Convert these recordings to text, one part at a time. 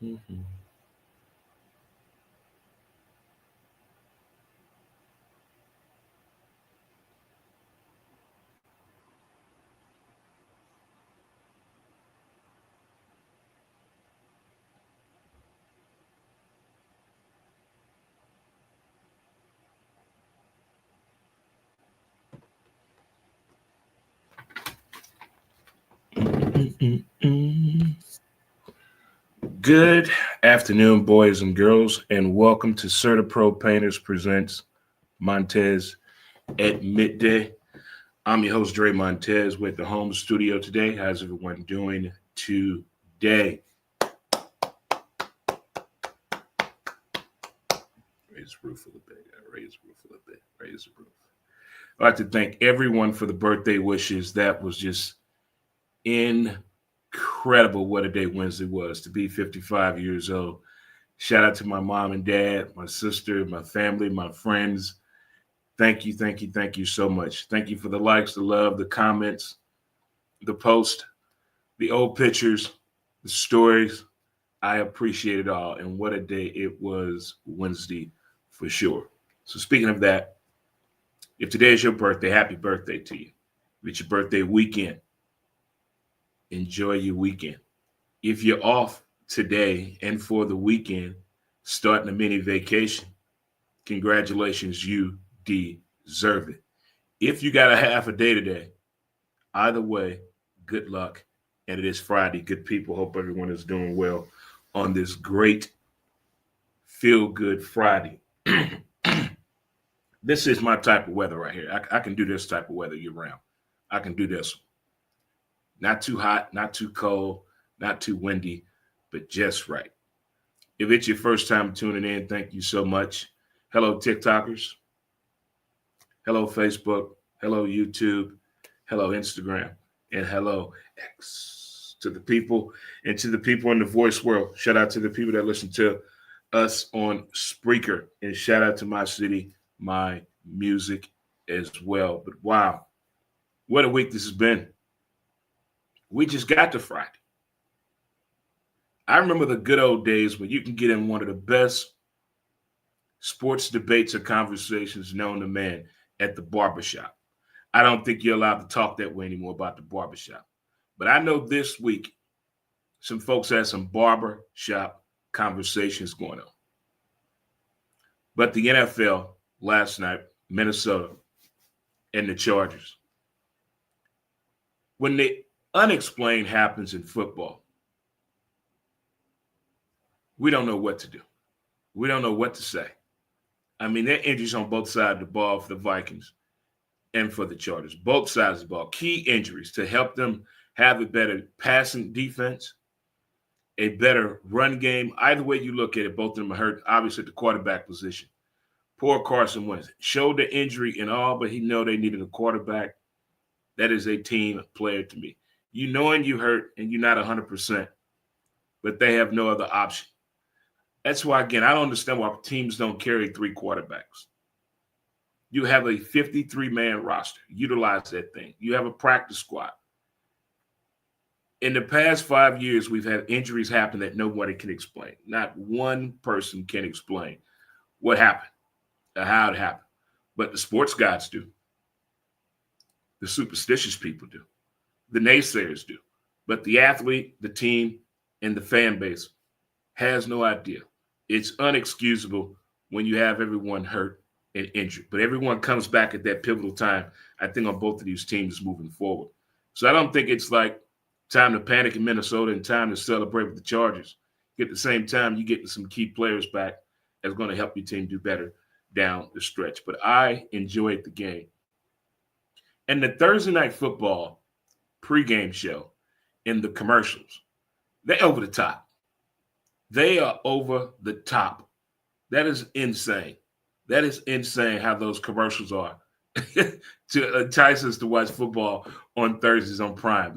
Mhm. Mm-mm-mm. Good afternoon, boys and girls, and welcome to CertaPro Painters Presents Montez at Midday. I'm your host, Dre Montez, with the home studio today. How's everyone doing today? Raise the roof a little bit. Raise the roof a little bit. Raise the roof. I'd like to thank everyone for the birthday wishes. That was just incredible what a day Wednesday was to be 55 years old. Shout out to my mom and dad, my sister, my family, my friends. Thank you, thank you, thank you so much. Thank you for the likes, the love, the comments, the post, the old pictures, the stories. I appreciate it all. And what a day it was Wednesday for sure. So, speaking of that, if today is your birthday, happy birthday to you. If it's your birthday weekend, enjoy your weekend. If you're off today and for the weekend, starting a mini vacation, congratulations, you deserve it. If you got a half a day today, either way, good luck. And it is Friday. Good people. Hope everyone is doing well on this great feel good Friday. This is my type of weather right here. I can do this type of weather year round. I can do this. Not too hot, not too cold, not too windy, but just right. If it's your first time tuning in, thank you so much. Hello, TikTokers. Hello, Facebook. Hello, YouTube. Hello, Instagram. And hello, X. To the people and to the people in the voice world. Shout out to the people that listen to us on Spreaker. And shout out to my city, my music as well. But wow, what a week this has been. We just got to Friday. I remember the good old days when you can get in one of the best sports debates or conversations known to man at the barbershop. I don't think you're allowed to talk that way anymore about the barbershop. But I know this week some folks had some barbershop conversations going on. But the NFL last night, Minnesota and the Chargers. When the unexplained happens in football, we don't know what to do. We don't know what to say. I mean, there are injuries on both sides of the ball for the Vikings and for the Chargers. Both sides of the ball. Key injuries to help them have a better passing defense, a better run game. Either way you look at it, both of them are hurt, obviously, at the quarterback position. Poor Carson Wentz. Shoulder injury and all, but he know they needed a quarterback. That is a team player to me. You knowing you hurt and you're not 100%, but they have no other option. That's why, again, I don't understand why teams don't carry three quarterbacks. You have a 53-man roster. Utilize that thing. You have a practice squad. In the past 5 years, we've had injuries happen that nobody can explain. Not one person can explain what happened or how it happened. But the sports gods do. The superstitious people do. The naysayers do. But the athlete, the team, and the fan base has no idea. It's unexcusable when you have everyone hurt and injured. But everyone comes back at that pivotal time, I think, on both of these teams moving forward. So I don't think it's like time to panic in Minnesota and time to celebrate with the Chargers. At the same time, you get some key players back that's going to help your team do better down the stretch. But I enjoyed the game. And the Thursday night football pregame show in the commercials, they're over the top. They are over the top. That is insane. That is insane how those commercials are to entice us to watch football on Thursdays on Prime.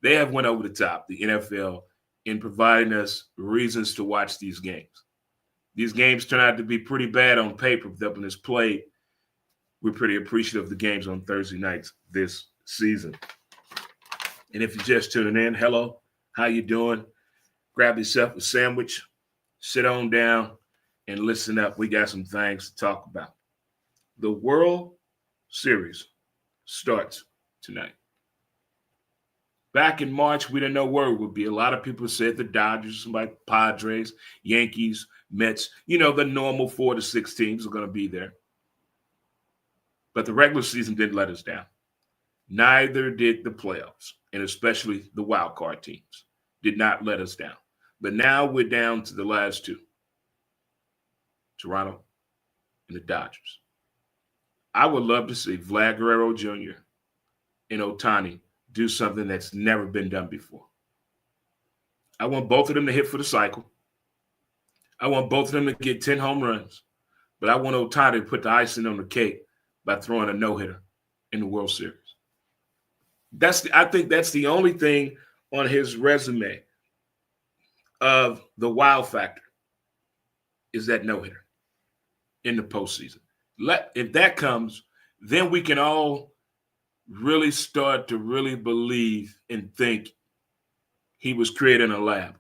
They have went over the top, the NFL, in providing us reasons to watch these games. These games turn out to be pretty bad on paper, but when it's played, we're pretty appreciative of the games on Thursday nights this season. And if you're just tuning in, hello, how you doing? grab yourself a sandwich, sit on down, and listen up. We got some things to talk about. The World Series starts tonight. Back in March, we didn't know where it would be. A lot of people said the Dodgers, somebody, Padres, Yankees, Mets, the normal 4 to 6 teams are going to be there. But the regular season didn't let us down. Neither did the playoffs, and especially the wild card teams did not let us down. But now we're down to the last two, Toronto and the Dodgers. I would love to see Vlad Guerrero Jr. and Ohtani do something that's never been done before. I want both of them to hit for the cycle. I want both of them to get 10 home runs. But I want Ohtani to put the icing on the cake by throwing a no-hitter in the World Series. I think that's the only thing on his resume of the wow factor is that no-hitter in the postseason. If that comes, then we can all really start to really believe and think he was created in a lab.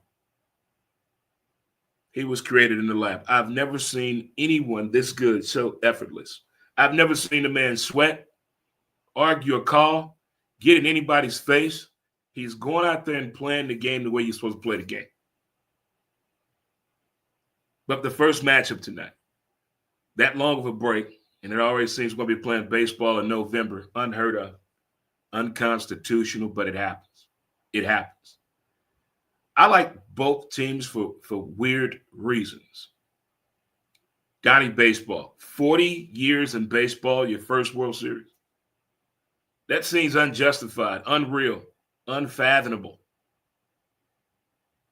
He was created in the lab. I've never seen anyone this good, so effortless. I've never seen a man sweat, argue a call, get in anybody's face. He's going out there and playing the game the way you're supposed to play the game. But the first matchup tonight, that long of a break, and it already seems we're going to be playing baseball in November, unheard of, unconstitutional, but it happens. It happens. I like both teams for weird reasons. Donnie Baseball, 40 years in baseball, your first World Series. That seems unjustified, unreal, unfathomable.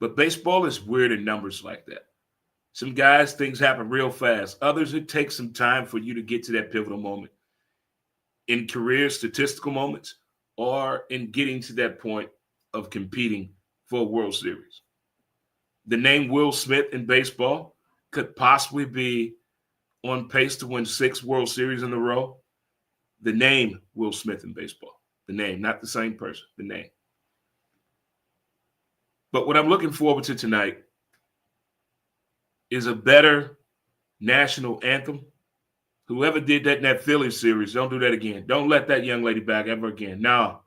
But baseball is weird in numbers like that. Some guys, things happen real fast. Others, it takes some time for you to get to that pivotal moment in career statistical moments or in getting to that point of competing for a World Series. The name Will Smith in baseball could possibly be on pace to win 6 World Series in a row. The name Will Smith in baseball. The name, not the same person, the name. But what I'm looking forward to tonight is a better national anthem. Whoever did that in that Philly series, don't do that again. Don't let that young lady back ever again. No.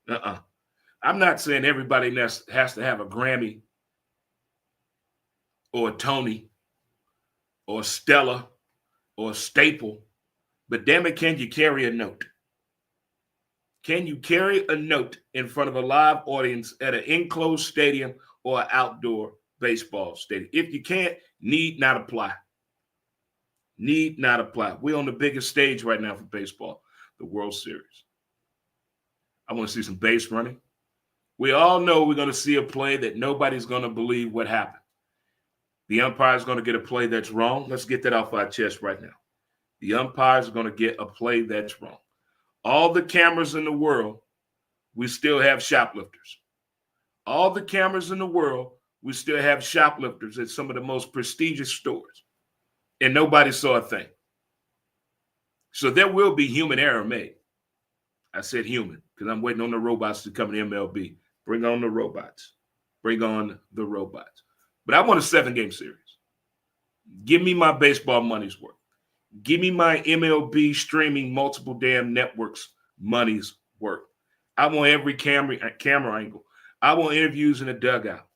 I'm not saying everybody has to have a Grammy or a Tony or a Stella or a Staple, but damn it, can you carry a note? Can you carry a note in front of a live audience at an enclosed stadium or an outdoor baseball stadium? If you can't, need not apply. Need not apply. We're on the biggest stage right now for baseball, the World Series. I want to see some base running. We all know we're going to see a play that nobody's going to believe what happened. The umpire's going to get a play that's wrong. Let's get that off our chest right now. The umpires are going to get a play that's wrong. All the cameras in the world, we still have shoplifters. All the cameras in the world, we still have shoplifters at some of the most prestigious stores. And nobody saw a thing. So there will be human error made. I said human because I'm waiting on the robots to come to MLB. Bring on the robots. Bring on the robots. But I want a 7-game series. Give me my baseball money's worth. Give me my MLB streaming multiple damn networks money's worth. I want every camera angle. I want interviews in the dugout.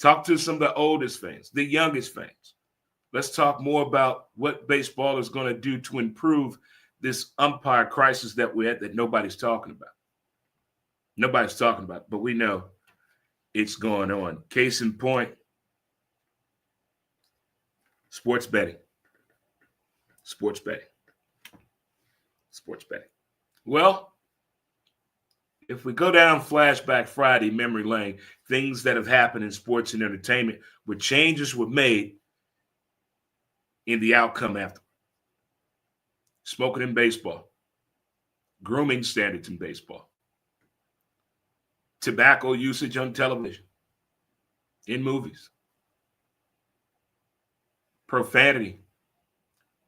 Talk to some of the oldest fans, the youngest fans. Let's talk more about what baseball is going to do to improve this umpire crisis that we're at that nobody's talking about. Nobody's talking about it, but we know it's going on. Case in point, sports betting. Sports betting. Sports betting. Well, if we go down Flashback Friday, memory lane, things that have happened in sports and entertainment where changes were made in the outcome after. Smoking in baseball. Grooming standards in baseball. Tobacco usage on television. In movies. Profanity.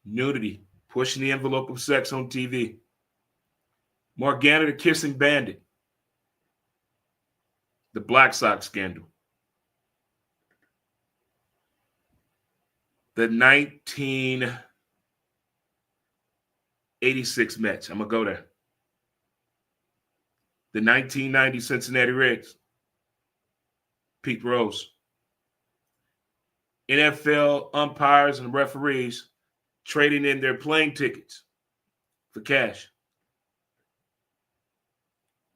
Nudity. Pushing the envelope of sex on TV. Morgana the kissing bandit. The Black Sox scandal. The 1986 Mets. I'm going to go there. The 1990 Cincinnati Reds. Pete Rose. NFL umpires and referees trading in their playing tickets for cash.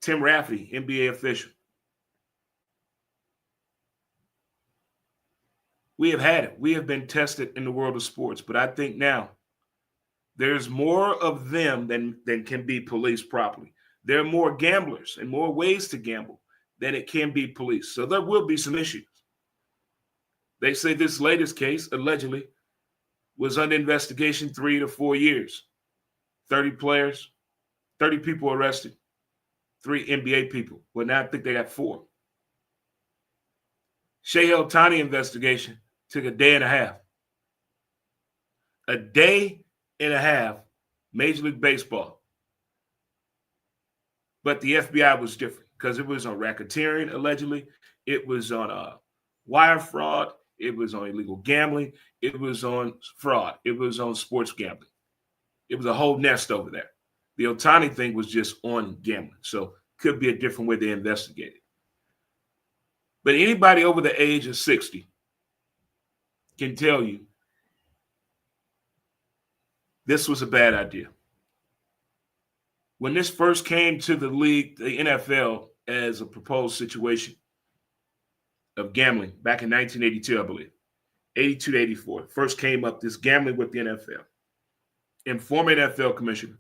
Tim Rafferty, NBA official. We have had it. We have been tested in the world of sports, but I think now there's more of them than can be policed properly. There are more gamblers and more ways to gamble than it can be policed. So there will be some issues. They say this latest case, allegedly, was under investigation 3 to 4 years. 30 players, 30 people arrested, 3 NBA people. Well, now I think they got 4. Shohei Ohtani investigation took a day and a half. A day and a half, Major League Baseball. But the FBI was different because it was on racketeering, allegedly. It was on wire fraud. It was on illegal gambling. It was on fraud. It was on sports gambling. It was a whole nest over there. The Ohtani thing was just on gambling. So could be a different way they investigate it. But anybody over the age of 60 can tell you this was a bad idea. When this first came to the league, the NFL, as a proposed situation of gambling back in 1982, I believe, 82 to 84, first came up, this gambling with the NFL. And former NFL commissioner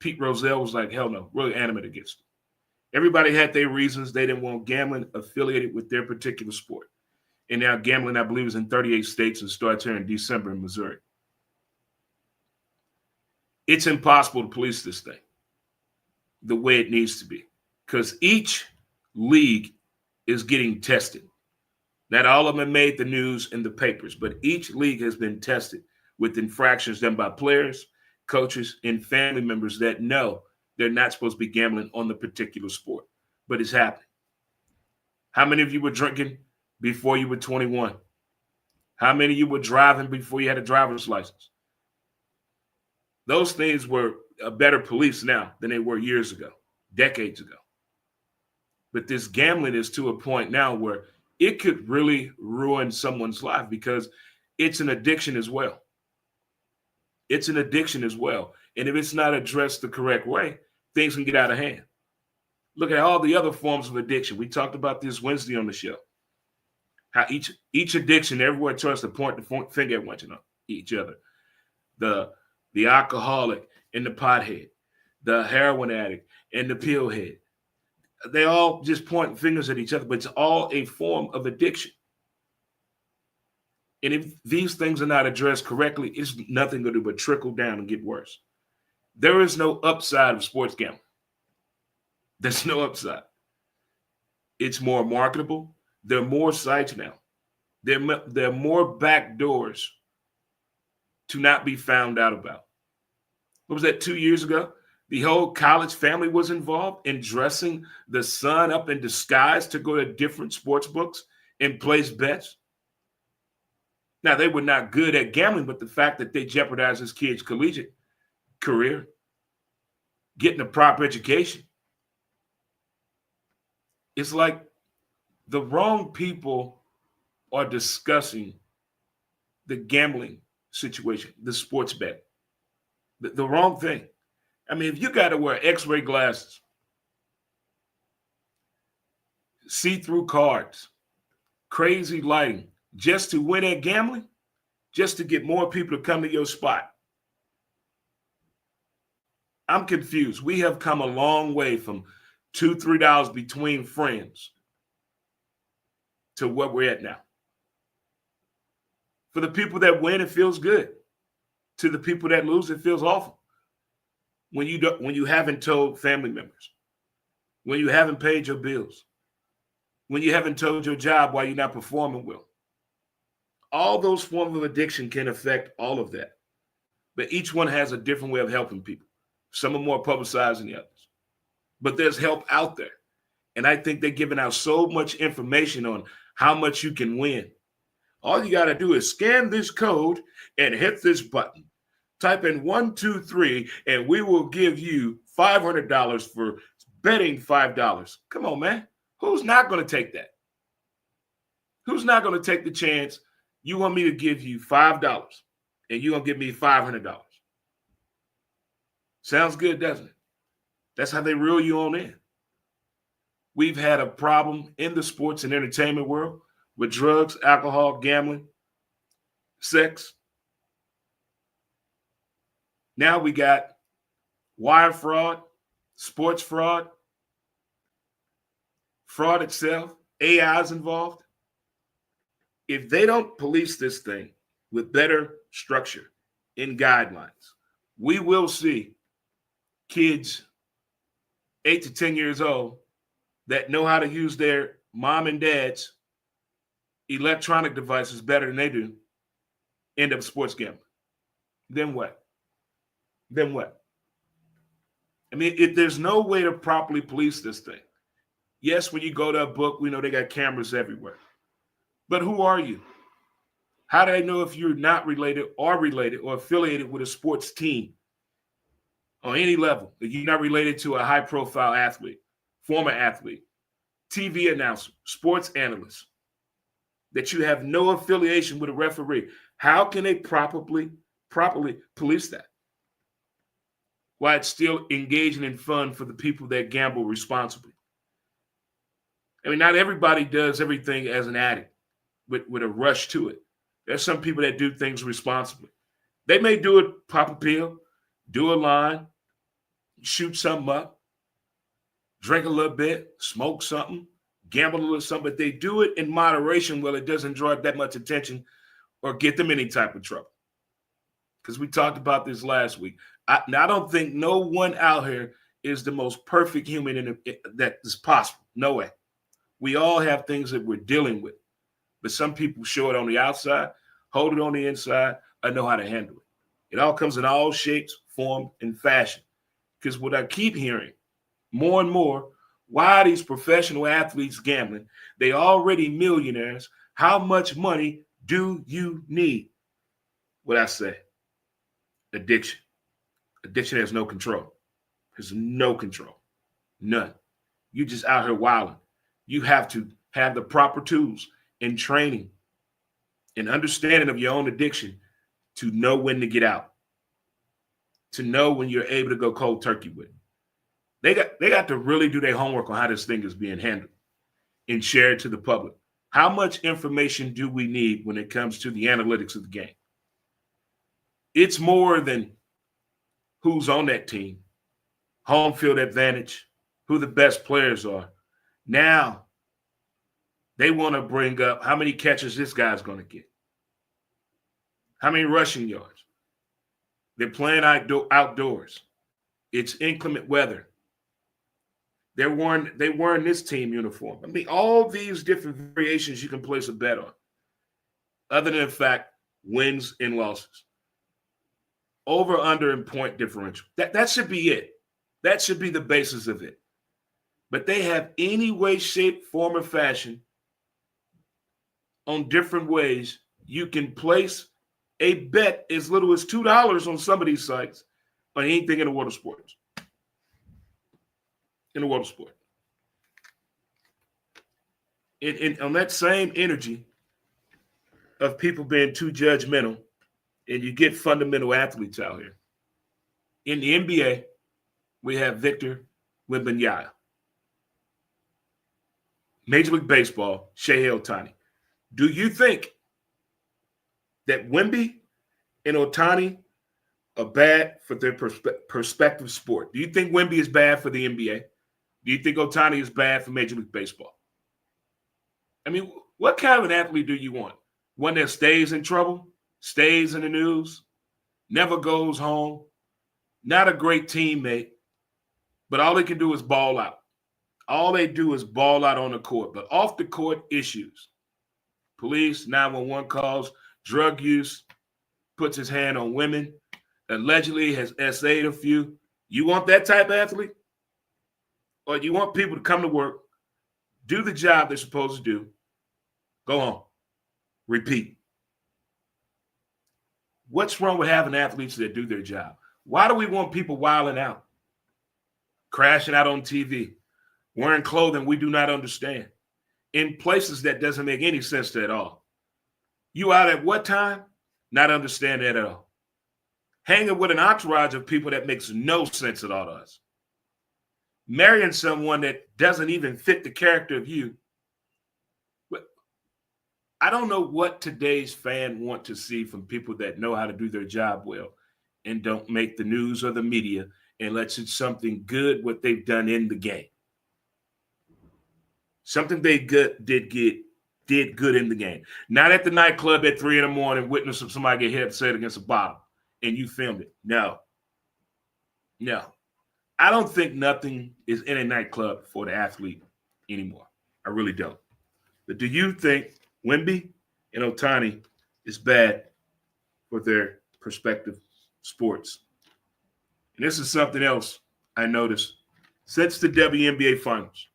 Pete Rozelle was like, hell no, really animate against it. Everybody had their reasons. They didn't want gambling affiliated with their particular sport. And now gambling, I believe, is in 38 states and starts here in December in Missouri. It's impossible to police this thing the way it needs to be because each league is getting tested. Not all of them made the news in the papers, but each league has been tested with infractions done by players, coaches, and family members that know they're not supposed to be gambling on the particular sport, but it's happening. How many of you were drinking before you were 21? How many of you were driving before you had a driver's license? Those things were better policed now than they were years ago, decades ago. But this gambling is to a point now where it could really ruin someone's life because it's an addiction as well. It's an addiction as well. And if it's not addressed the correct way, things can get out of hand. Look at all the other forms of addiction. We talked about this Wednesday on the show. How each addiction, everyone tries to point the finger at each other. The alcoholic and the pothead, the heroin addict and the pill head. They all just point fingers at each other, but it's all a form of addiction. And if these things are not addressed correctly, it's nothing going to do but trickle down and get worse. There is no upside of sports gambling. There's no upside. It's more marketable. There are more sites now. There are more back doors to not be found out about. What was that 2 years ago? The whole college family was involved in dressing the son up in disguise to go to different sports books and place bets. Now, they were not good at gambling, but the fact that they jeopardized his kid's collegiate career, getting a proper education, it's like the wrong people are discussing the gambling situation, the sports bet, the wrong thing. I mean, if you got to wear X-ray glasses, see-through cards, crazy lighting, just to win at gambling, just to get more people to come to your spot. I'm confused. We have come a long way from $2, $3 between friends to what we're at now. For the people that win, it feels good. To the people that lose, it feels awful. When you haven't told family members, when you haven't paid your bills, when you haven't told your job why you're not performing well. All those forms of addiction can affect all of that. But each one has a different way of helping people. Some are more publicized than the others. But there's help out there. And I think they're giving out so much information on how much you can win, All you got to do is scan this code and hit this button. Type in 123, and we will give you $500 for betting $5. Come on, man. Who's not going to take that? Who's not going to take the chance? You want me to give you $5 and you're going to give me $500. Sounds good, doesn't it? That's how they reel you on in. We've had a problem in the sports and entertainment world with drugs, alcohol, gambling, sex. Now we got wire fraud, sports fraud, fraud itself, AI is involved. If they don't police this thing with better structure and guidelines, we will see kids 8 to 10 years old that know how to use their mom and dad's electronic devices better than they do end up sports gambling. Then what? Then what? I mean, if there's no way to properly police this thing. Yes, when you go to a book, we know they got cameras everywhere. But who are you? How do they know if you're not related or affiliated with a sports team on any level? That you're not related to a high-profile athlete, former athlete, TV announcer, sports analyst, that you have no affiliation with a referee. How can they properly police that? While it's still engaging in fun for the people that gamble responsibly. I mean, not everybody does everything as an addict with a rush to it. There's some people that do things responsibly. They may do it, pop a pill, do a line, shoot something up, drink a little bit, smoke something, gamble a little something, but they do it in moderation where it doesn't draw that much attention or get them any type of trouble. Because we talked about this last week. I don't think no one out here is the most perfect human that is possible. No way. We all have things that we're dealing with. But some people show it on the outside, hold it on the inside, and know how to handle it. It all comes in all shapes, form, and fashion. Because what I keep hearing more and more, why are these professional athletes gambling? They already millionaires. How much money do you need? What I say, addiction. Addiction has no control. There's no control. None. You just out here wilding. You have to have the proper tools and training and understanding of your own addiction to know when to get out, to know when you're able to go cold turkey with it. They got to really do their homework on how this thing is being handled and shared to the public. How much information do we need when it comes to the analytics of the game? It's more than who's on that team, home field advantage, who the best players are. Now, they want to bring up how many catches this guy's going to get, how many rushing yards. They're playing outdoors. It's inclement weather. They wearing this team uniform. I mean, all these different variations you can place a bet on, other than the fact wins and losses. Over, under, and point differential. That should be it. That should be the basis of it. But they have any way, shape, form, or fashion on different ways you can place a bet as little as $2 on some of these sites on anything in the world of sports. In the world of sport. And on that same energy of people being too judgmental, and you get fundamental athletes out here. In the NBA, we have Victor Wembanyama. Major League Baseball, Shohei Ohtani. Do you think that Wemby and Ohtani are bad for their perspective sport? Do you think Wemby is bad for the NBA? Do you think Ohtani is bad for Major League Baseball? I mean, what kind of an athlete do you want? One that stays in trouble, stays in the news, never goes home, not a great teammate, but all they can do is ball out. All they do is ball out on the court, but off the court issues. Police, 911 calls, drug use, puts his hand on women, allegedly has SA'd a few. You want that type of athlete? Or you want people to come to work, do the job they're supposed to do, go home. repeat. What's wrong with having athletes that do their job? Why do we want people wilding out, crashing out on TV, wearing clothing we do not understand, in places that doesn't make any sense to at all? You out at what time? Not understand that at all. Hanging with an entourage of people that makes no sense at all to us. Marrying someone that doesn't even fit the character of you. I don't know what today's fan want to see from people that know how to do their job well and don't make the news or the media unless it's something good what they've done in the game. Something they did good in the game. Not at the nightclub at 3 a.m. witnessing somebody get hit upset against a bottle and you filmed it. No. I don't think nothing is in a nightclub for the athlete anymore. I really don't. But do you think Wemby and Ohtani is bad for their prospective sports? And this is something else I noticed since the WNBA Finals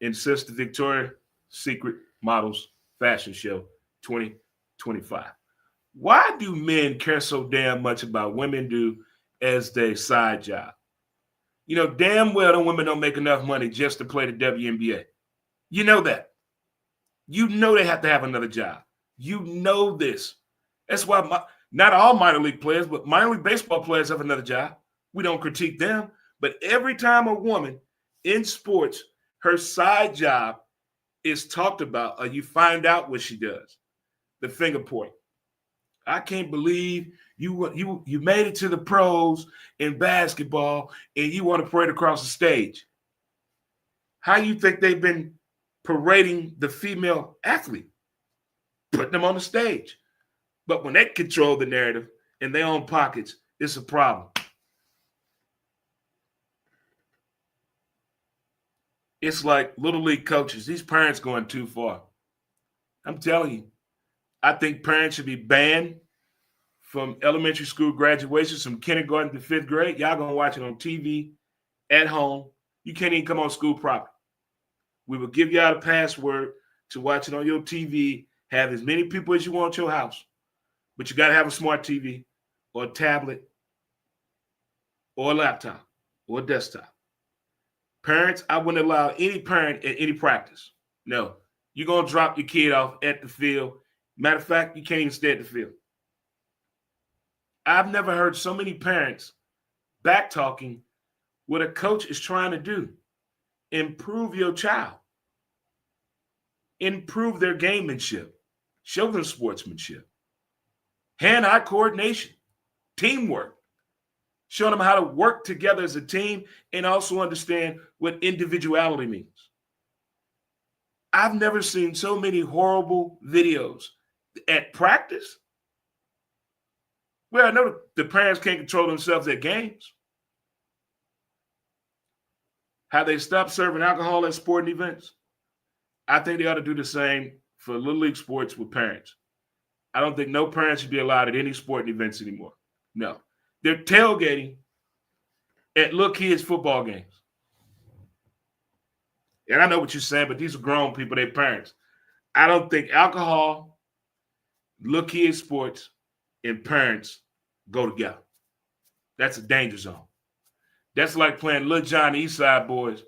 and since the Victoria's Secret Models Fashion Show 2025. Why do men care so damn much about women do as their side job? You know, damn well the women don't make enough money just to play the WNBA. You know that. You know they have to have another job. You know this. That's why not all minor league players, but minor league baseball players have another job. We don't critique them. But every time a woman in sports, her side job is talked about, or you find out what she does, the finger point. I can't believe you made it to the pros in basketball and you want to parade across the stage. How you think they've been parading the female athlete, putting them on the stage? But when they control the narrative in their own pockets, it's a problem. It's like little league coaches. These parents going too far. I'm telling you, I think parents should be banned from elementary school graduations, from kindergarten to 5th grade. Y'all gonna watch it on TV, at home. You can't even come on school property. We will give y'all a password to watch it on your TV, have as many people as you want at your house, but you got to have a smart TV or a tablet or a laptop or a desktop. Parents, I wouldn't allow any parent at any practice. No, you're going to drop your kid off at the field. Matter of fact, you can't even stay at the field. I've never heard so many parents back-talking what a coach is trying to do. Improve your child. Improve their gamemanship. Show them sportsmanship. Hand-eye coordination. Teamwork. Show them how to work together as a team and also understand what individuality means. I've never seen so many horrible videos at practice. Well, I know the parents can't control themselves at games. How they stop serving alcohol at sporting events. I think they ought to do the same for Little League sports with parents. I don't think no parent should be allowed at any sporting events anymore. No. They're tailgating at little kids' football games. And I know what you're saying, but these are grown people, they're parents. I don't think alcohol, little kids' sports, and parents go together. That's a danger zone. That's like playing Lil Jon and East Side Boys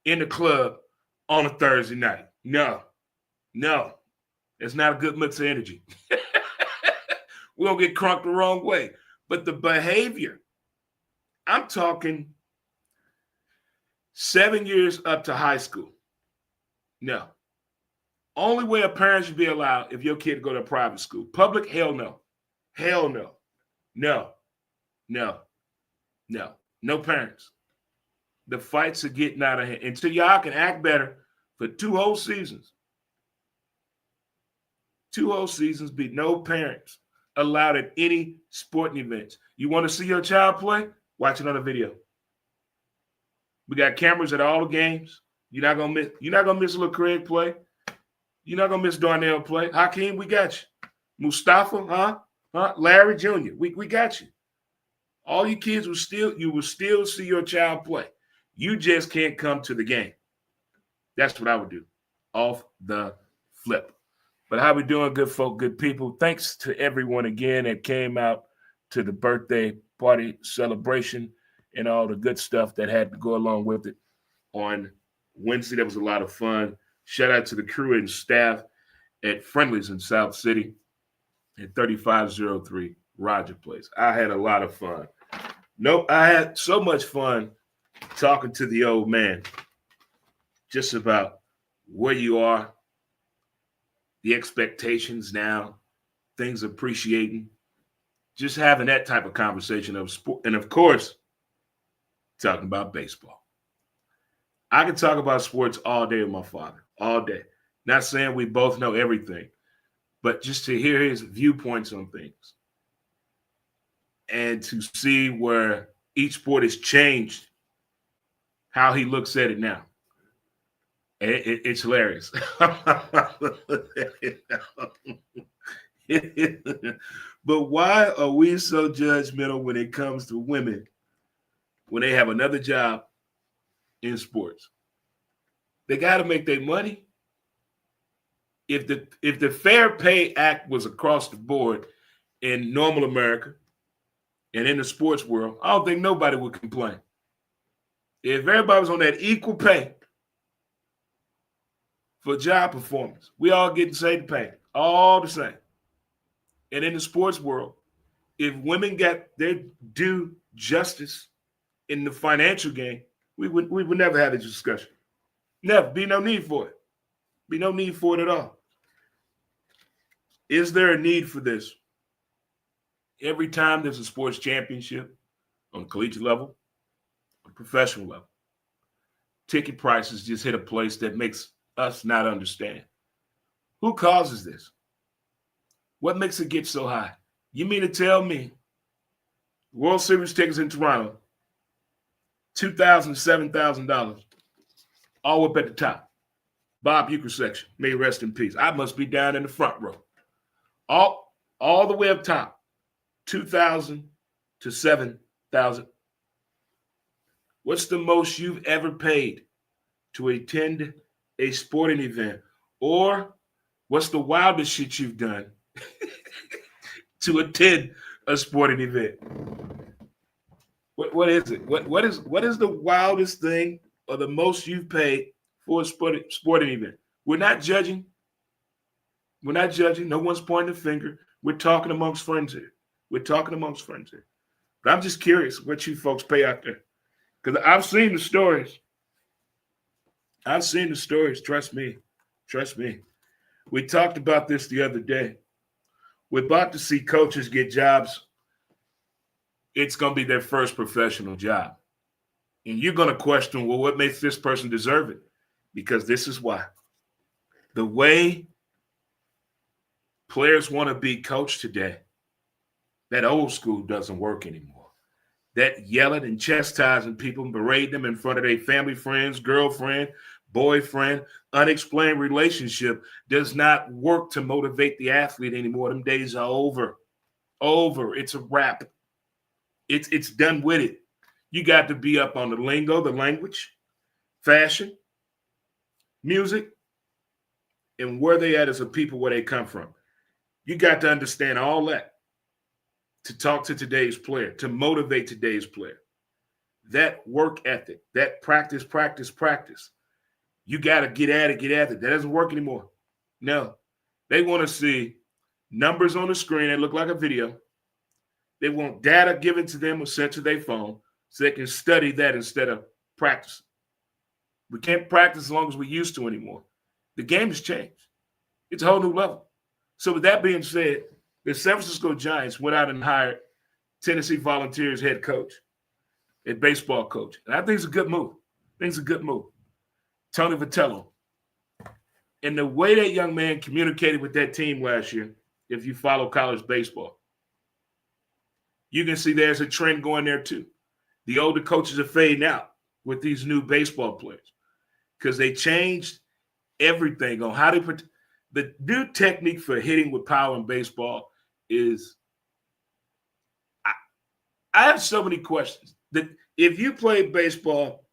in the club on a Thursday night. No. It's not a good mix of energy. We're going to get crunked the wrong way. But the behavior, I'm talking 7 years up to high school. No. Only way a parent should be allowed if your kid go to a private school. Public, hell no. Hell no. No parents. The fights are getting out of hand. Until y'all can act better for 2 whole seasons. 2 whole seasons, be no parents allowed at any sporting events. You want to see your child play? Watch another video. We got cameras at all the games. You're not gonna miss little Craig play. You're not gonna miss Darnell play. Hakeem, we got you. Mustafa, Larry Jr., we got you. All you kids will still see your child play. You just can't come to the game. That's what I would do. Off the flip. But how we doing, good folk, good people? Thanks to everyone again that came out to the birthday party celebration and all the good stuff that had to go along with it on Wednesday. That was a lot of fun. Shout out to the crew and staff at Friendly's in South City at 3503 Roger Place. I had a lot of fun. I had so much fun talking to the old man just about where you are, the expectations now, things appreciating, just having that type of conversation of sport. And of course, talking about baseball. I can talk about sports all day with my father, all day. Not saying we both know everything, but just to hear his viewpoints on things and to see where each sport has changed, how he looks at it now. It's hilarious. But why are we so judgmental when it comes to women when they have another job in sports? They got to make their money. If the Fair Pay Act was across the board in normal America and in the sports world, I don't think nobody would complain. If everybody was on that equal pay for job performance, we all get the same pay, all the same. And in the sports world, if women got their due justice in the financial game, we would never have this discussion. Never. Be no need for it. Be no need for it at all. Is there a need for this? Every time there's a sports championship on collegiate level, on professional level, ticket prices just hit a place that makes us not understand. Who causes this? What makes it get so high? You mean to tell me World Series tickets in Toronto, $2,000, $7,000, all up at the top. Bob Uecker section, may rest in peace. I must be down in the front row. All the way up top, $2,000 to $7,000. What's the most you've ever paid to attend a sporting event? Or what's the wildest shit you've done to attend a sporting event? What is it? What is the wildest thing or the most you've paid for a sporting event? We're not judging. We're not judging. No one's pointing a finger. We're talking amongst friends here. But I'm just curious what you folks pay out there. Because I've seen the stories. Trust me. We talked about this the other day. We're about to see coaches get jobs. It's going to be their first professional job. And you're going to question, well, what makes this person deserve it? Because this is why. The way players want to be coached today, that old school doesn't work anymore. That yelling and chastising people, berating them in front of their family, friends, girlfriend, boyfriend, unexplained relationship does not work to motivate the athlete anymore. Them days are over. It's a wrap. It's done with it. You got to be up on the lingo, the language, fashion, music, and where they at as a people, where they come from. You got to understand all that to talk to today's player, to motivate today's player. That work ethic, that practice. You got to get at it. That doesn't work anymore. No. They want to see numbers on the screen that look like a video. They want data given to them or sent to their phone so they can study that instead of practicing. We can't practice as long as we used to anymore. The game has changed. It's a whole new level. So with that being said, the San Francisco Giants went out and hired Tennessee Volunteers head coach, a baseball coach. And I think it's a good move. Tony Vitello. And the way that young man communicated with that team last year, if you follow college baseball, you can see there's a trend going there too. The older coaches are fading out with these new baseball players because they changed everything on how they put. The new technique for hitting with power in baseball is, I have so many questions. That if you played baseball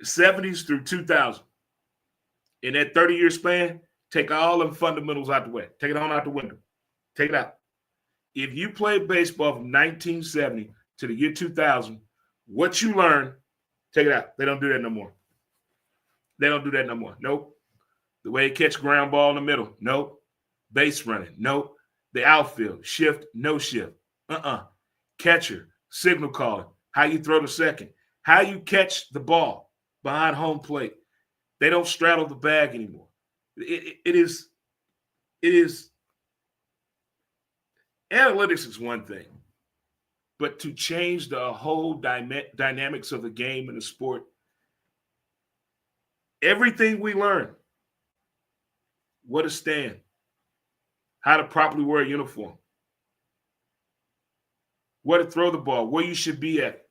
70s through 2000 in that 30-year span, Take all the fundamentals out the way. Take it on out the window. Take it out. If you played baseball from 1970 to the year 2000, what you learned, take it out. They don't do that no more. They don't do that no more. Nope. The way they catch ground ball in the middle. Nope. Base running. Nope. The outfield. Shift. No shift. Catcher. Signal calling. How you throw the second. How you catch the ball behind home plate. They don't straddle the bag anymore. It is analytics is one thing, but to change the whole dynamics of the game and the sport, everything we learn, what to stand, how to properly wear a uniform, where to throw the ball, where you should be at,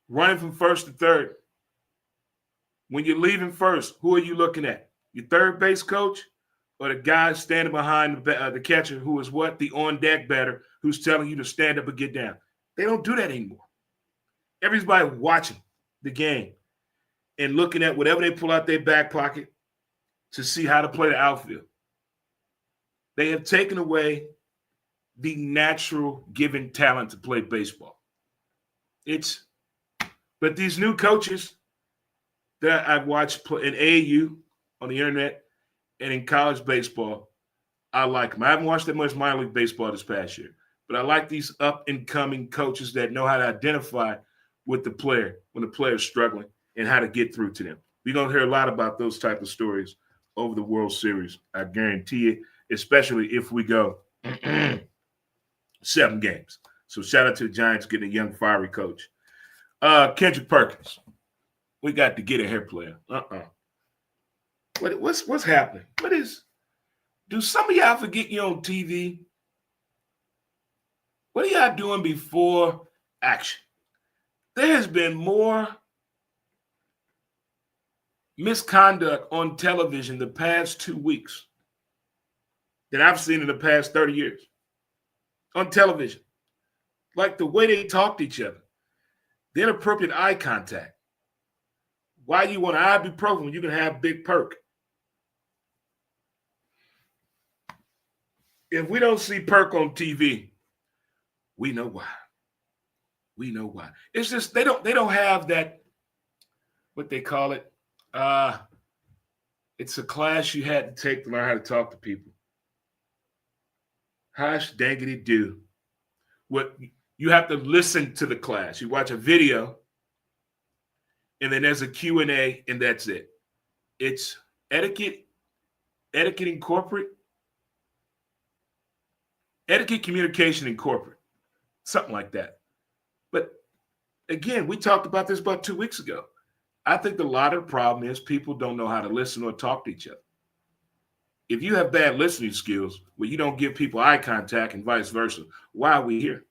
running from first to third. When you're leaving first, who are you looking at? Your third base coach or the guy standing behind the catcher who is what? The on-deck batter who's telling you to stand up and get down. They don't do that anymore. Everybody watching the game and looking at whatever they pull out their back pocket to see how to play the outfield. They have taken away the natural given talent to play baseball. But these new coaches that I've watched play in AAU, on the internet, and in college baseball, I like them. I haven't watched that much minor league baseball this past year, but I like these up-and-coming coaches that know how to identify with the player when the player is struggling and how to get through to them. We're going to hear a lot about those type of stories over the World Series, I guarantee you, especially if we go 7 games. So shout out to the Giants getting a young, fiery coach. Kendrick Perkins. We got to get a hair player. What's happening? Do some of y'all forget you on TV? What are y'all doing before action? There has been more misconduct on television the past 2 weeks than I've seen in the past 30 years. On television. Like the way they talk to each other. The inappropriate eye contact. Why you want ibuprofen when you can have Big Perk? If we don't see Perk on TV, we know why. We know why. It's just they don't have that, what they call it. It's a class you had to take to learn how to talk to people. Gosh dangity do. What you have to listen to the class. You watch a video, and then there's a Q&A, and that's it. It's etiquette in corporate, etiquette communication in corporate, something like that. But again, we talked about this about 2 weeks ago. I think a lot of the problem is people don't know how to listen or talk to each other. If you have bad listening skills where you don't give people eye contact and vice versa, why are we here?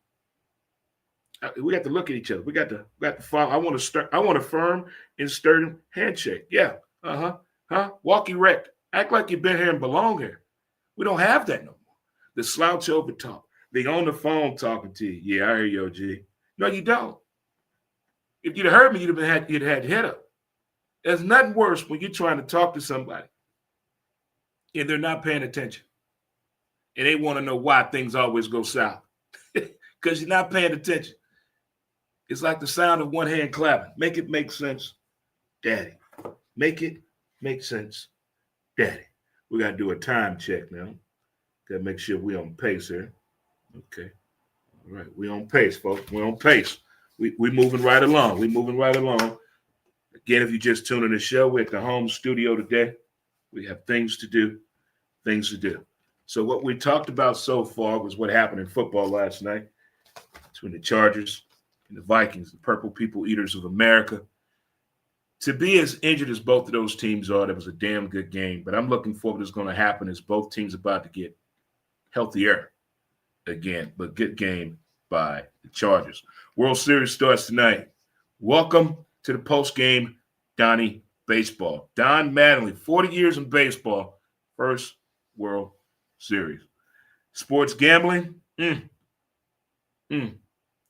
We got to look at each other. We got to follow. I want a firm and sturdy handshake. Yeah. Walk erect. Act like you've been here and belong here. We don't have that no more. The slouch over talk. They on the phone talking to you. Yeah, I hear you, OG. No, you don't. If you'd have heard me, you'd have had head up. There's nothing worse when you're trying to talk to somebody and they're not paying attention. And they want to know why things always go south. Because you're not paying attention. It's like the sound of one hand clapping. Make it make sense, Daddy. Make it make sense, Daddy. We got to do a time check now. Got to make sure we're on pace here. Okay. All right. We're on pace, folks. We're on pace. We're moving right along. We're moving right along. Again, if you just tune in the show, we're at the home studio today. We have things to do. So what we talked about so far was what happened in football last night between the Chargers and the Vikings, the Purple People Eaters of America. To be as injured as both of those teams are, that was a damn good game. But I'm looking forward to what's going to happen as both teams are about to get healthier again. But good game by the Chargers. World Series starts tonight. Welcome to the post-game Donnie Baseball. Don Mattingly, 40 years in baseball, first World Series. Sports gambling?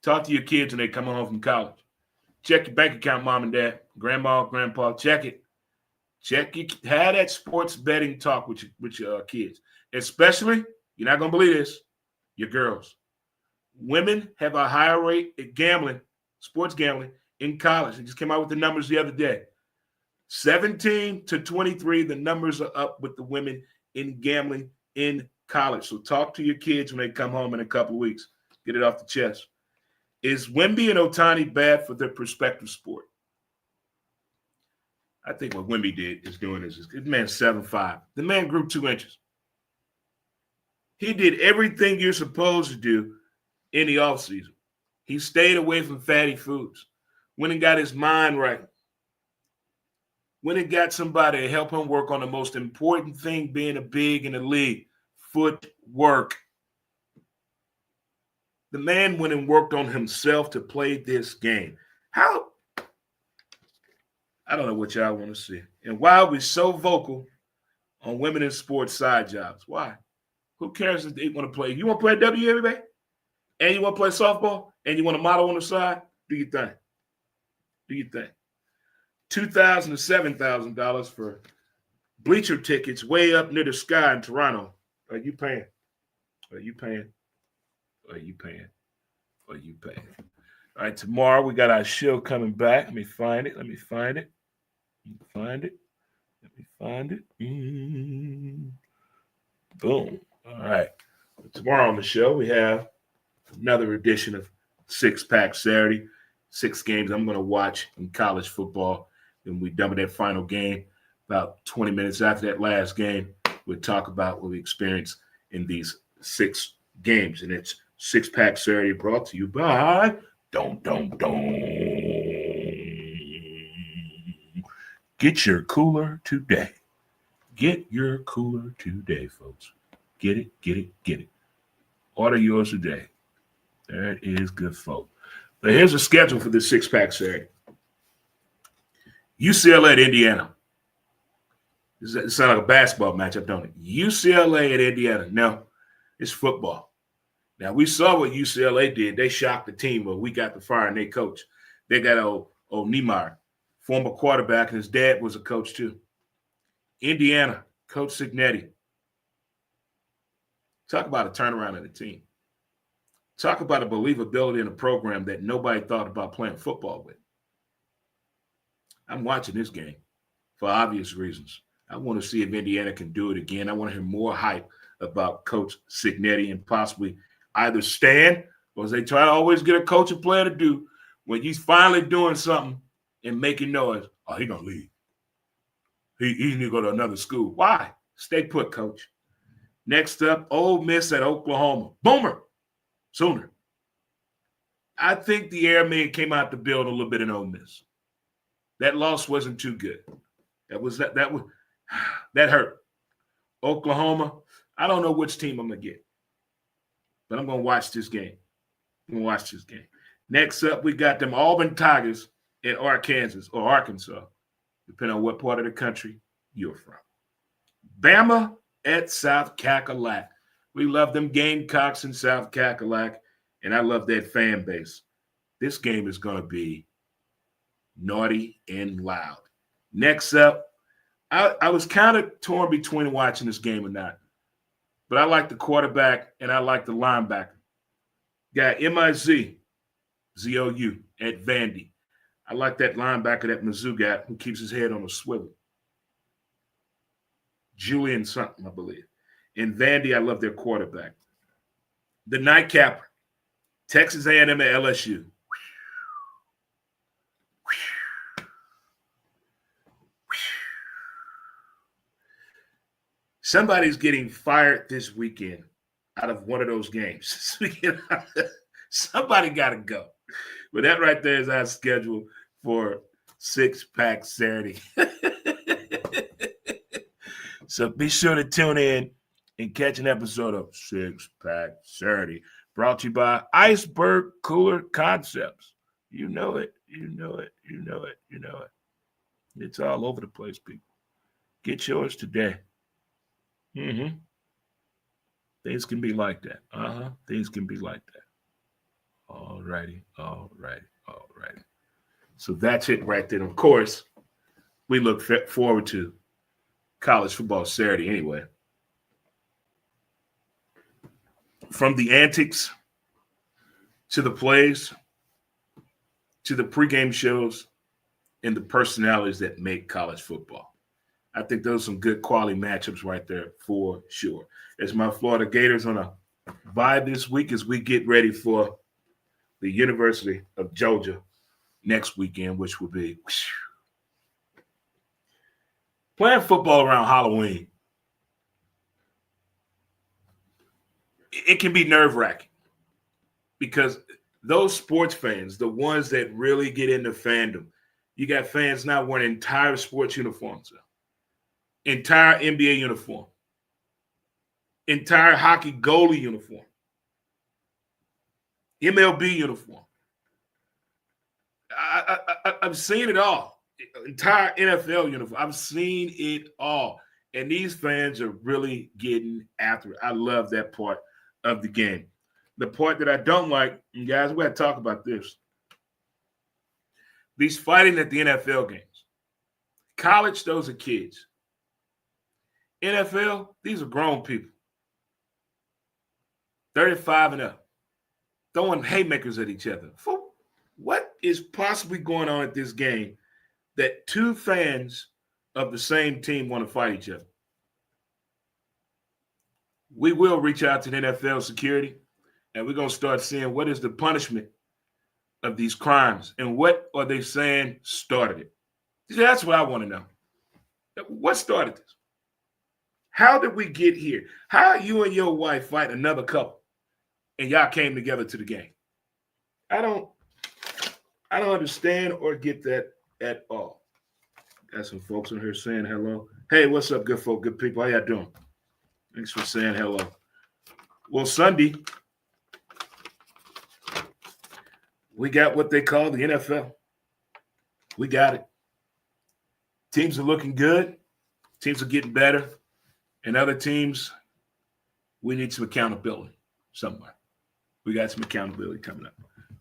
Talk to your kids when they come home from college. Check your bank account, mom and dad, grandma, grandpa. Check it. Have that sports betting talk with your kids, especially, you're not going to believe this, your girls. Women have a higher rate at gambling, sports gambling, in college. They just came out with the numbers the other day. 17 to 23, the numbers are up with the women in gambling in college. So talk to your kids when they come home in a couple of weeks. Get it off the chest. Is Wemby and Ohtani bad for their prospective sport? I think what Wemby did is doing this. This man's 7'5". The man grew 2 inches. He did everything you're supposed to do in the offseason. He stayed away from fatty foods. Went and got his mind right. Went and got somebody to help him work on the most important thing being a big in the league, footwork. The man went and worked on himself to play this game. How? I don't know what y'all want to see. And why are we so vocal on women in sports side jobs? Why? Who cares if they want to play? You want to play WNBA? And you want to play softball? And you want to model on the side? Do your thing. Do your thing. $2,000 to $7,000 for bleacher tickets way up near the sky in Toronto. Are you paying? Are you paying? Are you paying? Are you paying? All right, tomorrow we got our show coming back. Let me find it. Let me find it. Let me find it. Let me find it. Boom. All right. Tomorrow on the show, we have another edition of Six Pack Saturday. 6 games I'm going to watch in college football. Then we done with that final game. About 20 minutes after that last game, we'll talk about what we experienced in these 6 games. And it's Six Pack Saturday brought to you by Don't. Get your cooler today. Get your cooler today, folks. Get it, get it, get it. Order yours today. That is good, folks. But here's the schedule for this 6 Pack Saturday. UCLA at Indiana. It sounds like a basketball matchup, don't it? UCLA at Indiana. No, it's football. Now, we saw what UCLA did. They shocked the team, but we got the fire and their coach. They got old Niemeyer, former quarterback, and his dad was a coach too. Indiana, Coach Cignetti. Talk about a turnaround in the team. Talk about a believability in a program that nobody thought about playing football with. I'm watching this game for obvious reasons. I want to see if Indiana can do it again. I want to hear more hype about Coach Cignetti and possibly either stand, or as they try to always get a coach and player to do, when he's finally doing something and making noise, oh, he's going to leave. He need to go to another school. Why? Stay put, coach. Next up, Ole Miss at Oklahoma. Boomer. Sooner. I think the Airmen came out to build a little bit in Ole Miss. That loss wasn't too good. That hurt. Oklahoma, I don't know which team I'm going to get, but I'm going to watch this game. Next up, we got them Auburn Tigers at Arkansas, depending on what part of the country you're from. Bama at South Cackalack. We love them Gamecocks in South Cackalack, and I love that fan base. This game is going to be naughty and loud. Next up, I was kind of torn between watching this game or not, but I like the quarterback and I like the linebacker. Got M-I-Z, Z-O-U, at Vandy. I like that linebacker, that Mizzou guy who keeps his head on a swivel. Julian something, I believe. In Vandy, I love their quarterback. The nightcapper, Texas A&M at LSU. Somebody's getting fired this weekend out of one of those games. Somebody got to go. But that right there is our schedule for 6 Pack Saturday. So be sure to tune in and catch an episode of 6 Pack Saturday, brought to you by Iceberg Cooler Concepts. You know it. It's all over the place, people. Get yours today. Things can be like that. Things can be like that. All righty. So that's it right there. Of course, we look forward to college football Saturday anyway. From the antics to the plays to the pregame shows and the personalities that make college football. I think those are some good quality matchups right there for sure. As my Florida Gators on a bye this week as we get ready for the University of Georgia next weekend, which will be playing football around Halloween. It can be nerve-wracking because those sports fans, the ones that really get into fandom, you got fans now wearing entire sports uniforms, entire NBA uniform, entire hockey goalie uniform, MLB uniform. I've seen it all. Entire NFL uniform. I've seen it all. And these fans are really getting after it. I love that part of the game. The part that I don't like, and guys, we got to talk about this. These fighting at the NFL games. College, those are kids. NFL, these are grown people. 35 and up. Throwing haymakers at each other. What is possibly going on at this game that two fans of the same team want to fight each other? We will reach out to the NFL security, and we're going to start seeing what is the punishment of these crimes and what are they saying started it. That's what I want to know. What started this? How did we get here? How you and your wife fight another couple and y'all came together to the game? I don't understand or get that at all. Got some folks in here saying hello. Hey, what's up, good folk, good people? How y'all doing? Thanks for saying hello. Well, Sunday, we got what they call the NFL. We got it. Teams are looking good. Teams are getting better. And other teams, we need some accountability somewhere. We got some accountability coming up.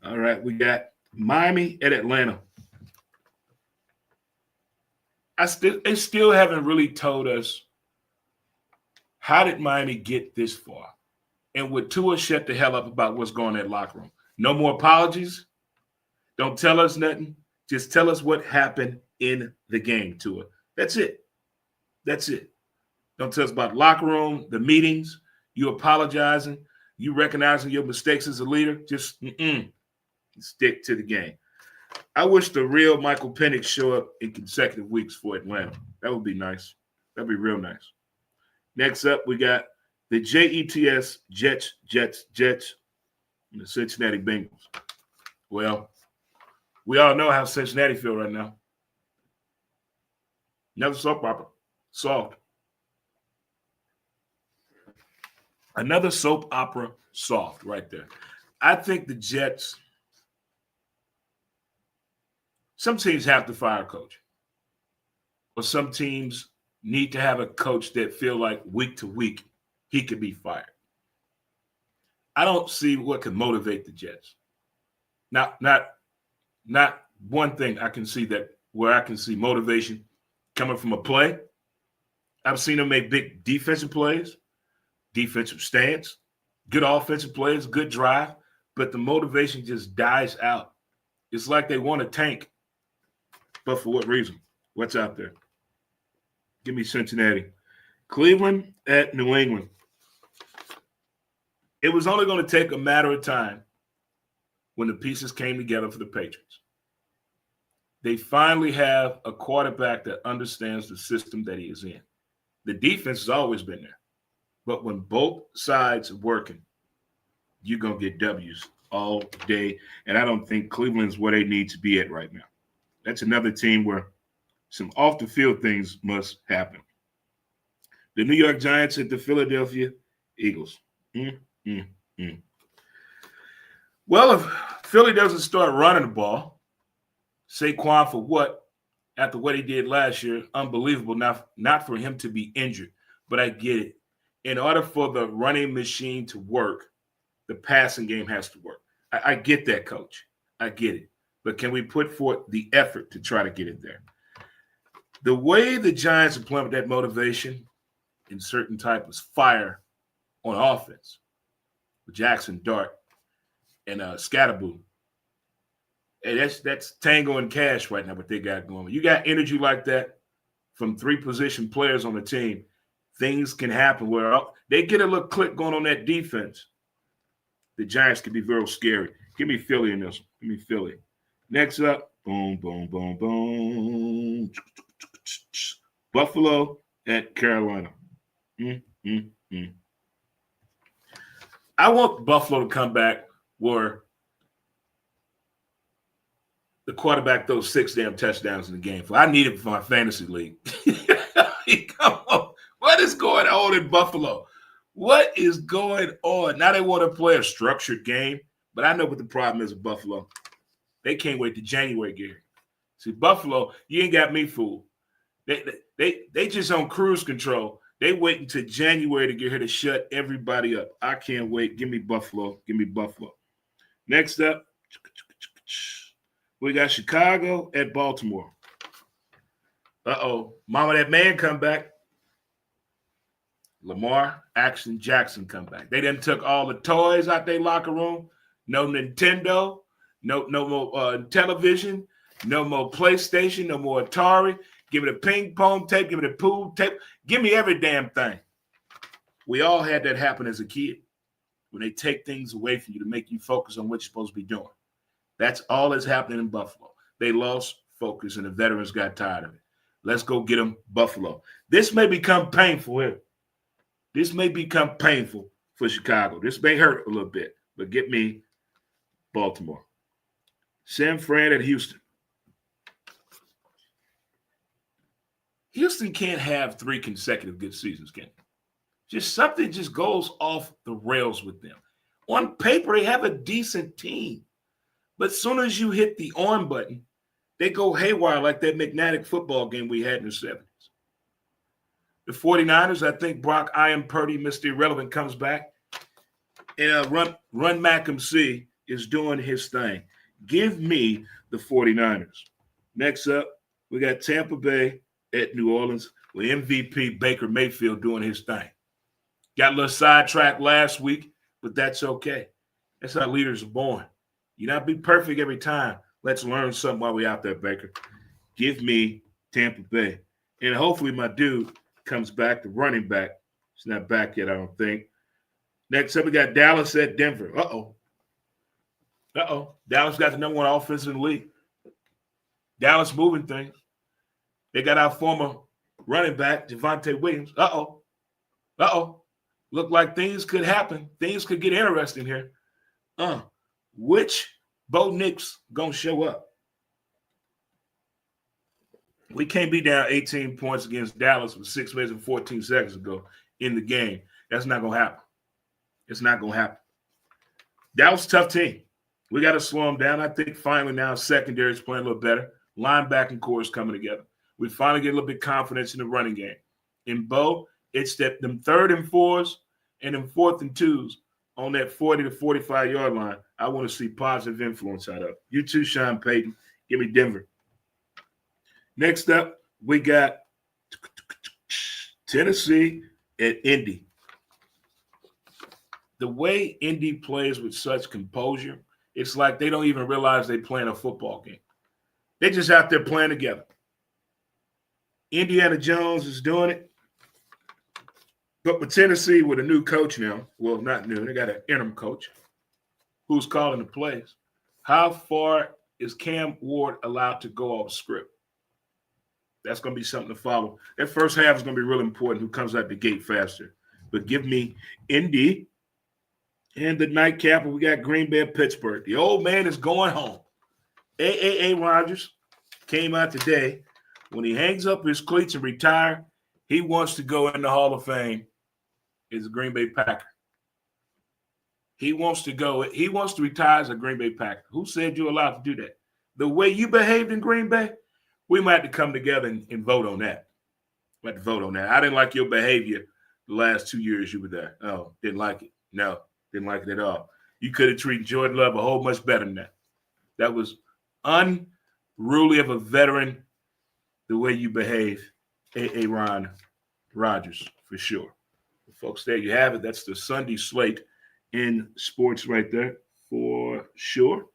All right, we got Miami at Atlanta. They still haven't really told us how did Miami get this far. And would Tua shut the hell up about what's going on in that locker room? No more apologies. Don't tell us nothing. Just tell us what happened in the game, Tua. That's it. That's it. Don't tell us about locker room, the meetings, you apologizing, you recognizing your mistakes as a leader. Just stick to the game. I wish the real Michael Penix show up in consecutive weeks for Atlanta. That would be nice. That'd be real nice. Next up, we got the Jets, and the Cincinnati Bengals. Well, we all know how Cincinnati feel right now. Another soap opera. Solved. Another soap opera solved right there. I think the Jets, some teams have to fire a coach. Or some teams need to have a coach that feel like week to week he could be fired. I don't see what can motivate the Jets. Not one thing I can see that where I can see motivation coming from a play. I've seen them make big defensive plays, defensive stance, good offensive plays, good drive, but the motivation just dies out. It's like they want to tank, but for what reason? What's out there? Give me Cincinnati. Cleveland at New England. It was only going to take a matter of time when the pieces came together for the Patriots. They finally have a quarterback that understands the system that he is in. The defense has always been there. But when both sides are working, you're going to get W's all day. And I don't think Cleveland's where they need to be at right now. That's another team where some off-the-field things must happen. The New York Giants at the Philadelphia Eagles. Well, if Philly doesn't start running the ball, Saquon for what? After what he did last year, unbelievable. Not for him to be injured, but I get it. In order for the running machine to work, the passing game has to work. I get that, Coach. I get it. But can we put forth the effort to try to get it there? The way the Giants implement that motivation in certain type of fire on offense with Jackson Dart and Scatterboo. Hey, that's Tango and Cash right now, what they got going. You got energy like that from three position players on the team, things can happen where they get a little click going on that defense. The Giants can be very scary. Give me Philly in this one. Give me Philly. Next up, boom, boom, boom, boom. Buffalo at Carolina. I want Buffalo to come back where the quarterback throws 6 damn touchdowns in the game. I need it for my fantasy league. Come on. What is going on in Buffalo? What is going on? Now they want to play a structured game, but I know what the problem is with Buffalo. They can't wait to January, Gary. See, Buffalo, you ain't got me fooled. They just on cruise control. They wait until January to get here to shut everybody up. I can't wait. Give me Buffalo. Give me Buffalo. Next up, we got Chicago at Baltimore. Mama, that man come back. Lamar Action Jackson come back. They done took all the toys out their locker room. No Nintendo, no more television, no more PlayStation, no more Atari. Give me the ping pong tape, give me the pool tape. Give me every damn thing. We all had that happen as a kid when they take things away from you to make you focus on what you're supposed to be doing. That's all that's happening in Buffalo. They lost focus and the veterans got tired of it. Let's go get them, Buffalo. This may become painful here. This may become painful for Chicago. This may hurt a little bit, but get me Baltimore. San Fran at Houston. Houston can't have 3 consecutive good seasons, can it? Just something just goes off the rails with them. On paper, they have a decent team. But as soon as you hit the on button, they go haywire like that McNatic football game we had in the 70s. The 49ers, I think Brock I Am Purdy, Mr. Irrelevant, comes back. And Run McMC is doing his thing. Give me the 49ers. Next up, we got Tampa Bay at New Orleans with MVP Baker Mayfield doing his thing. Got a little sidetracked last week, but that's okay. That's how leaders are born. You not be perfect every time. Let's learn something while we're out there, Baker. Give me Tampa Bay. And hopefully my dude comes back, the running back. He's not back yet, I don't think. Next up, we got Dallas at Denver. Dallas got the number 1 offense in the league. Dallas moving things. They got our former running back, Javonte Williams. Look like things could happen. Things could get interesting here. Which Bo Nix gonna show up? We can't be down 18 points against Dallas with 6 minutes and 14 seconds ago in the game. That's not gonna happen. It's not gonna happen. Dallas, tough team. We got to slow them down. I think finally now secondary is playing a little better. Linebacking core is coming together. We finally get a little bit of confidence in the running game. In Bo, it's that them 3rd and 4s and them 4th and 2s on that 40 to 45-yard line. I want to see positive influence out of. You too, Sean Payton. Give me Denver. Next up, we got Tennessee at Indy. The way Indy plays with such composure, it's like they don't even realize they're playing a football game. They're just out there playing together. Indiana Jones is doing it. But with Tennessee, with a new coach now, well, not new, they got an interim coach who's calling the plays. How far is Cam Ward allowed to go off script? That's going to be something to follow. That first half is going to be really important, who comes out the gate faster. But give me Indy. And the nightcap, we got Green Bay and Pittsburgh. The old man is going home. A.A. Rodgers came out today. When he hangs up his cleats and retire, he wants to go in the Hall of Fame as a Green Bay Packer. He wants to retire as a Green Bay Packer. Who said you're allowed to do that? The way you behaved in Green Bay, we might have to come together and vote on that. We have to vote on that. I didn't like your behavior the last 2 years you were there. Oh, didn't like it. No. Didn't like it at all. You could have treated Jordan Love a whole much better than that. That was unruly of a veteran the way you behave, Aaron Rodgers, for sure. Folks, there you have it. That's the Sunday slate in sports right there, for sure.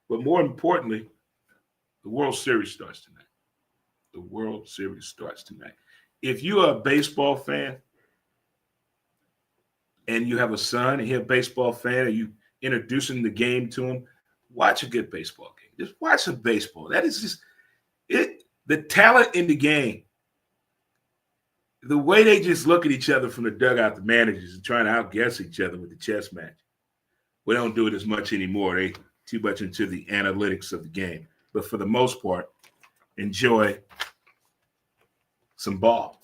But more importantly, the World Series starts tonight. The World Series starts tonight. If you are a baseball fan and you have a son and he's a baseball fan and you introducing the game to him, watch a good baseball game. Just watch some baseball. That is just it. The talent in the game, the way they just look at each other from the dugout, the managers, and trying to outguess each other with the chess match. We don't do it as much anymore. They too much into the analytics of the game. But for the most part, enjoy some ball.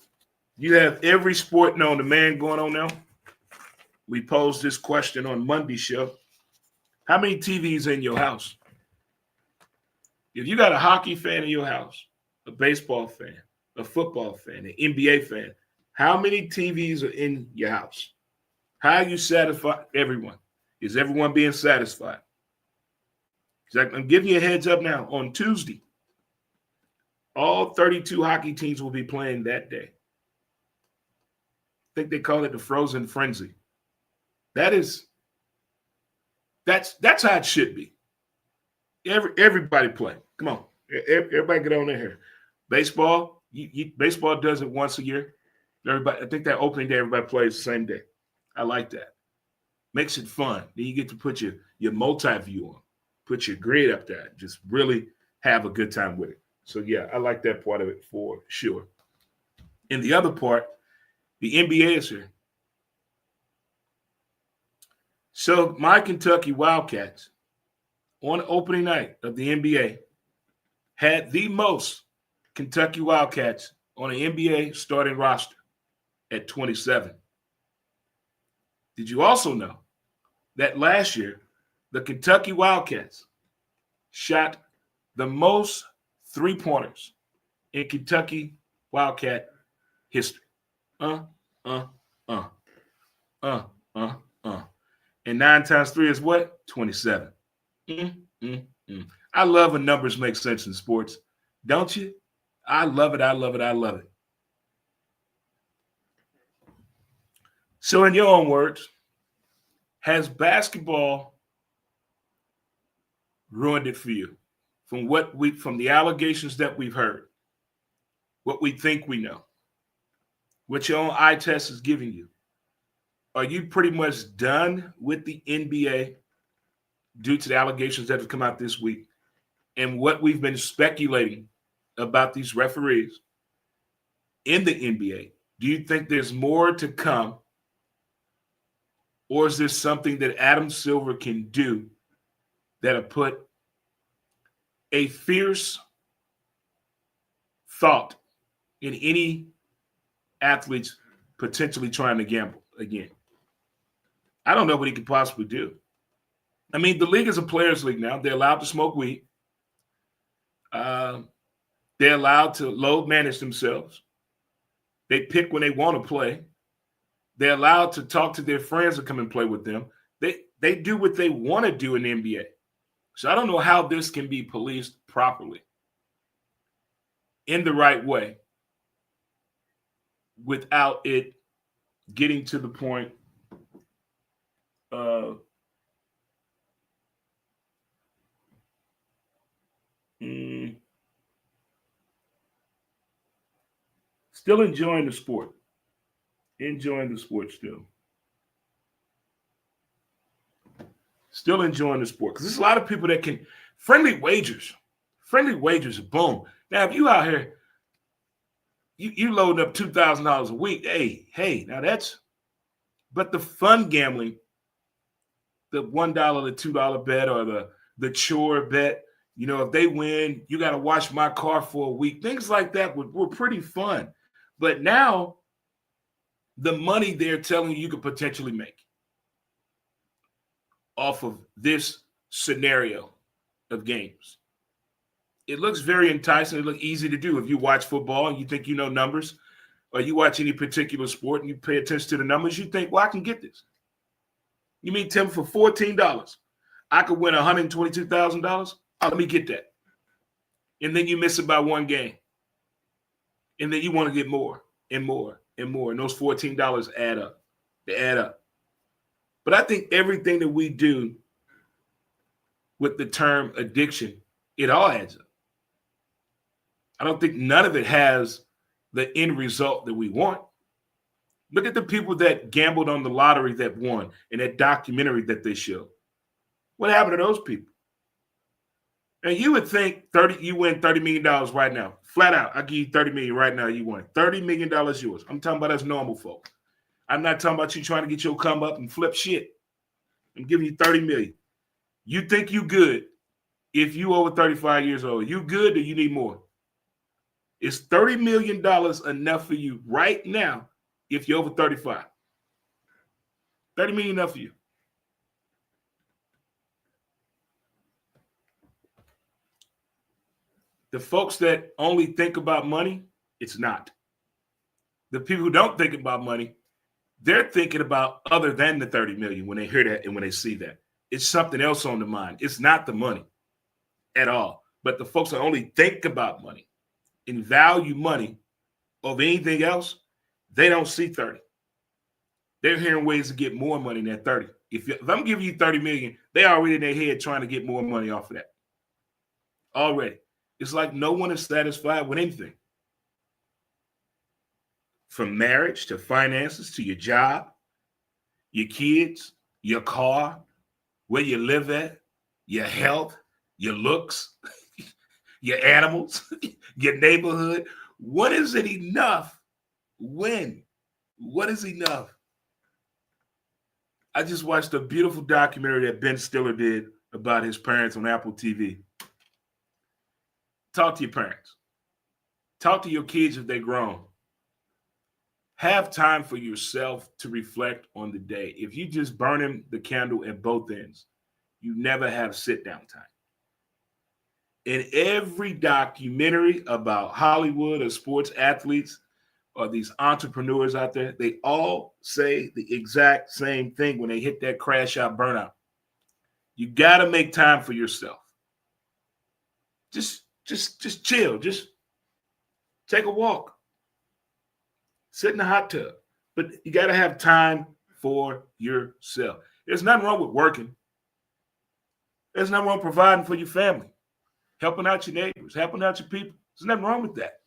You have every sport known to man going on now. We posed this question on Monday's show. How many TVs in your house? If you got a hockey fan in your house, a baseball fan, a football fan, an NBA fan, how many TVs are in your house? How are you satisfied? Everyone. Is everyone being satisfied? I'm giving you a heads up now. On Tuesday, all 32 hockey teams will be playing that day. I think they call it the Frozen Frenzy. That's how it should be. Everybody play. Come on. Everybody get on in here. Baseball, baseball does it once a year. Everybody, I think that opening day, everybody plays the same day. I like that. Makes it fun. Then you get to put your multi-view on. Put your grid up there. Just really have a good time with it. So, yeah, I like that part of it for sure. And the other part, the NBA is here. So, my Kentucky Wildcats, on opening night of the NBA, had the most Kentucky Wildcats on an NBA starting roster at 27. Did you also know that last year, the Kentucky Wildcats shot the most three-pointers in Kentucky Wildcat history? And 9 times 3 is what? 27. I love when numbers make sense in sports. Don't you? I love it. I love it. I love it. So in your own words, has basketball ruined it for you? From the allegations that we've heard, what we think we know, what your own eye test is giving you, are you pretty much done with the NBA due to the allegations that have come out this week and what we've been speculating about these referees in the NBA? Do you think there's more to come, or is there something that Adam Silver can do that'll put a fierce thought in any athletes potentially trying to gamble again? I don't know what he could possibly do. I mean, the league is a players' league now. They're allowed to smoke weed. They're allowed to load manage themselves. They pick when they want to play. They're allowed to talk to their friends and come and play with them. They do what they want to do in the NBA. So I don't know how this can be policed properly in the right way without it getting to the point of still enjoying the sport. Enjoying the sport still. Still enjoying the sport. Because there's a lot of people that can friendly wagers, boom. Now, if you out here, you loading up $2,000 a week, hey, now that's, but the fun gambling, the $1, the $2 bet, or the chore bet, you know, if they win, you got to wash my car for a week. Things like that were pretty fun. But now, the money they're telling you could potentially make off of this scenario of games. It looks very enticing. It looks easy to do. If you watch football and you think you know numbers, or you watch any particular sport and you pay attention to the numbers, you think, well, I can get this. You mean Tim, for $14, I could win $122,000? Oh, let me get that. And then you miss it by one game. And then you want to get more and more and more. And those $14 add up. They add up. But I think everything that we do with the term addiction, it all adds up. I don't think none of it has the end result that we want. Look at the people that gambled on the lottery that won in that documentary that they showed. What happened to those people? And you would think you win $30 million right now. Flat out, I'll give you $30 million right now. You win. $30 million yours. I'm talking about us normal folk. I'm not talking about you trying to get your come up and flip shit. I'm giving you $30 million. You think you good if you over 35 years old. You good or you need more? Is $30 million enough for you right now if you're over 35? $30 million enough for you. The folks that only think about money, it's not. The people who don't think about money, they're thinking about other than the 30 million when they hear that and when they see that. It's something else on the mind. It's not the money at all. But the folks that only think about money and value money over anything else, they don't see 30. They're hearing ways to get more money than 30. If I'm giving you 30 million, they already in their head trying to get more money off of that. Already. It's like no one is satisfied with anything. From marriage to finances to your job, your kids, your car, where you live at, your health, your looks, your animals, your neighborhood. What is it enough? When? What is enough? I just watched a beautiful documentary that Ben Stiller did about his parents on Apple TV. Talk to your parents. Talk to your kids if they're grown. Have time for yourself to reflect on the day. If you just burning the candle at both ends, you never have sit-down time. In every documentary about Hollywood or sports athletes or these entrepreneurs out there, they all say the exact same thing when they hit that crash out burnout. You got to make time for yourself. Just chill. Just take a walk. Sit in the hot tub. But you got to have time for yourself. There's nothing wrong with working. There's nothing wrong with providing for your family, helping out your neighbors, helping out your people. There's nothing wrong with that.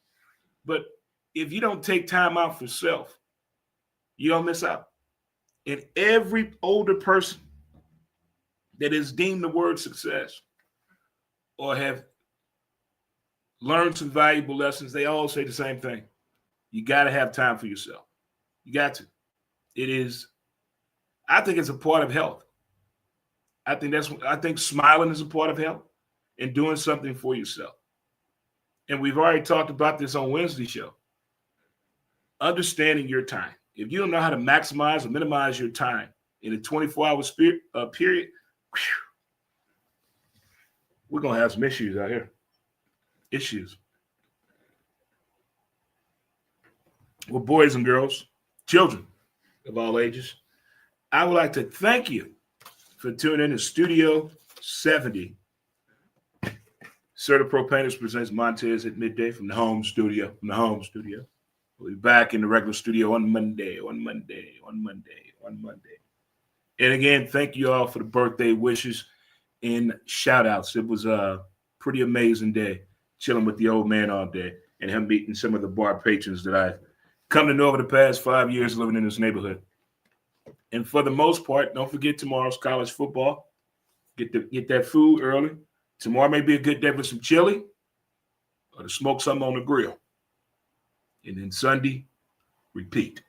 But if you don't take time out for self, you're going to miss out. And every older person that is deemed the word success or have learned some valuable lessons, they all say the same thing. You got to have time for yourself. You got to. I think it's a part of health. I think smiling is a part of health and doing something for yourself. And we've already talked about this on Wednesday's show. Understanding your time. If you don't know how to maximize or minimize your time in a 24-hour period, we're going to have some issues out here. Issues. Well, boys and girls, children of all ages, I would like to thank you for tuning in to Studio 70. CertaPro Painters presents Montez at midday from the home studio. We'll be back in the regular studio on Monday. And again, thank you all for the birthday wishes and shout outs. It was a pretty amazing day chilling with the old man all day and him meeting some of the bar patrons that I've come to know over the past 5 years living in this neighborhood. And for the most part, don't forget tomorrow's college football. Get that food early. Tomorrow may be a good day for some chili or to smoke something on the grill. And then Sunday, repeat.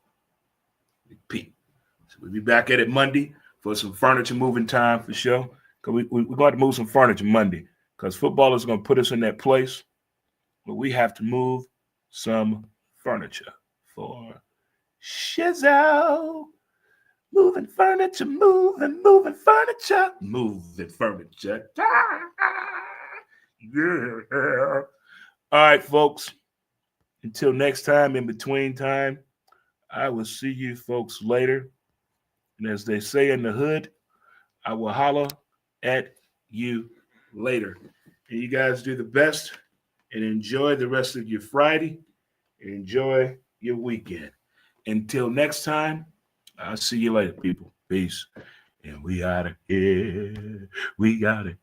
So we'll be back at it Monday for some furniture moving time for sure. Because we're going to move some furniture Monday because football is going to put us in that place where we have to move some furniture for Shizzo. Moving furniture. Yeah. All right, folks. Until next time, in between time, I will see you folks later. And as they say in the hood, I will holler at you later. And you guys do the best and enjoy the rest of your Friday. Enjoy your weekend. Until next time, I'll see you later, people. Peace. And we out of here. We got it.